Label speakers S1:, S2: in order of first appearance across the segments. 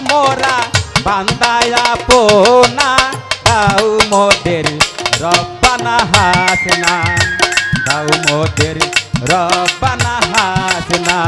S1: মোরা বান্দায়া পোনা দাও মোদের রব্বানা হাসনা দাও মোদের রব্বানা হাসনা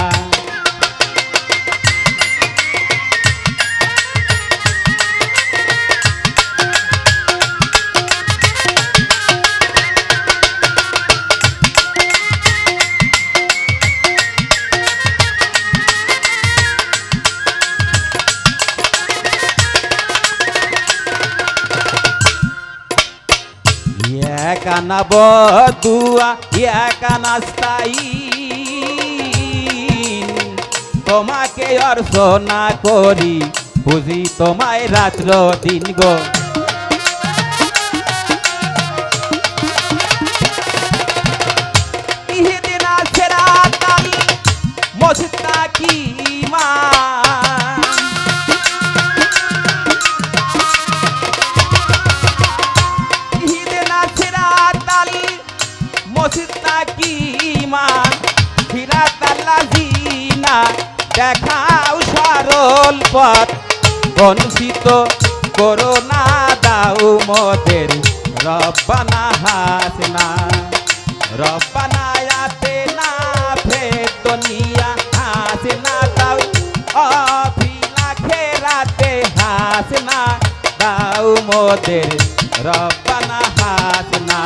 S1: একানা বদুয়া একানা স্তাইন তোমাকে অর্চনা করি বুঝি তোমায় রাত্র দিন গো ইহদিন সিরাতাল মুস্তাকিমা মুস্তাকিমা সিরাতাল্লাযিনা দেখাও সরল পথ বঞ্চিত করো না দাও মোদের রব্বানা হাসনা রব্বানা আতিনা ফিদ দুনিয়া হাসনা দাও ফিল আখিরাতে হাসনা দাও মোদের রব্বানা হাসনা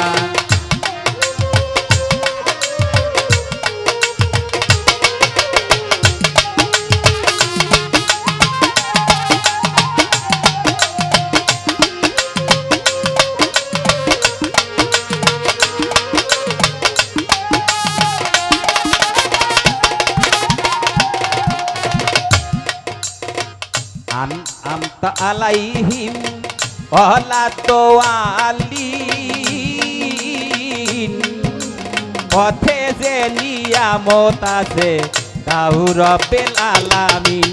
S1: আমতা আলাইহিম ওয়ালা তোয়ালিন পথে যে নিয়ামত আছে দাও রব্বিল আলামিন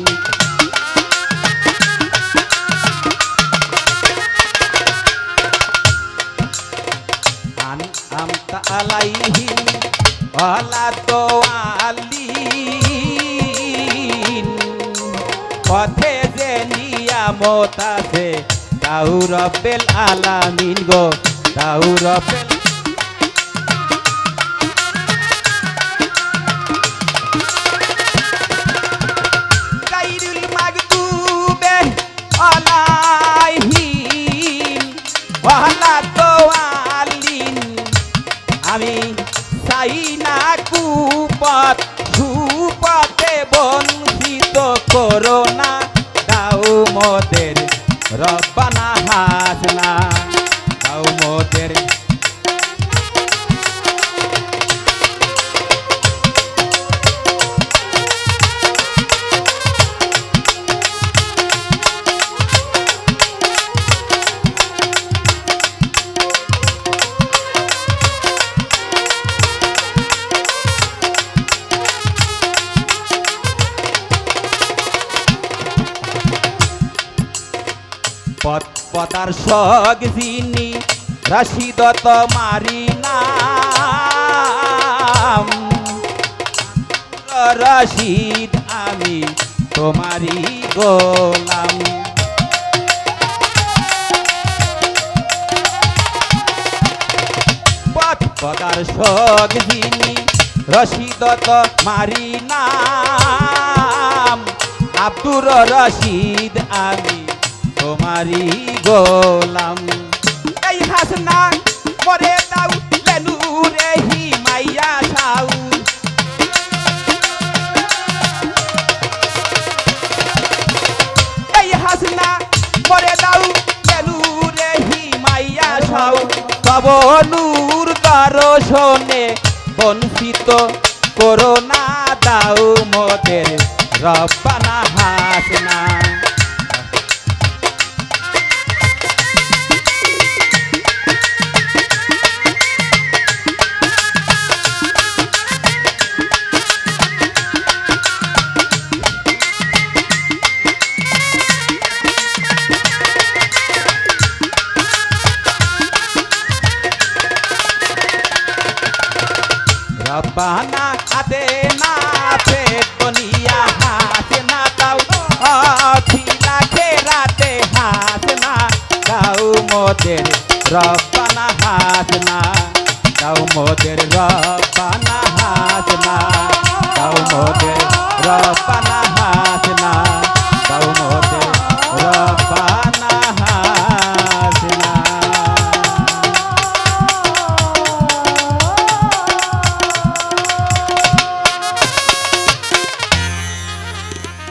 S1: আমতা আলাইহিম ওয়ালা তোয়ালিন পথে যে নিয়ামত আছে দাও রব্বিল আলামিন গো দাও রব্বিল গায়রুল মাগদুবে আলাইহিম ওয়ালা তোয়ালিন আমি চাই না কুপথ সুপথে বঞ্চিত করো না দাও মোদের রব্বানা হাসনা দাও মোদের পদার সগ যিনি রশিদ তোমারি নাম রশিদ আমি তোমারি গোলাম পদার সগ যিনি রশিদ তোমারি নাম আব্দুর রশিদ আমি তোমারি গোলাম এই হাসনা মরে দাও লেনু রে হিমাইয়া সাউ এই হাসনা মরে দাও লেনু রে হিমাইয়া সাউ তব নূর দর্শনে বঞ্চিত করো না দাও মোদের রব্বানা হাসনা रब्बाना आतिना फिद दुनिया हासना মোদের রব্বানা হাসনা দাও মোদের রব্বানা হাসনা দাও মোদের রব্বানা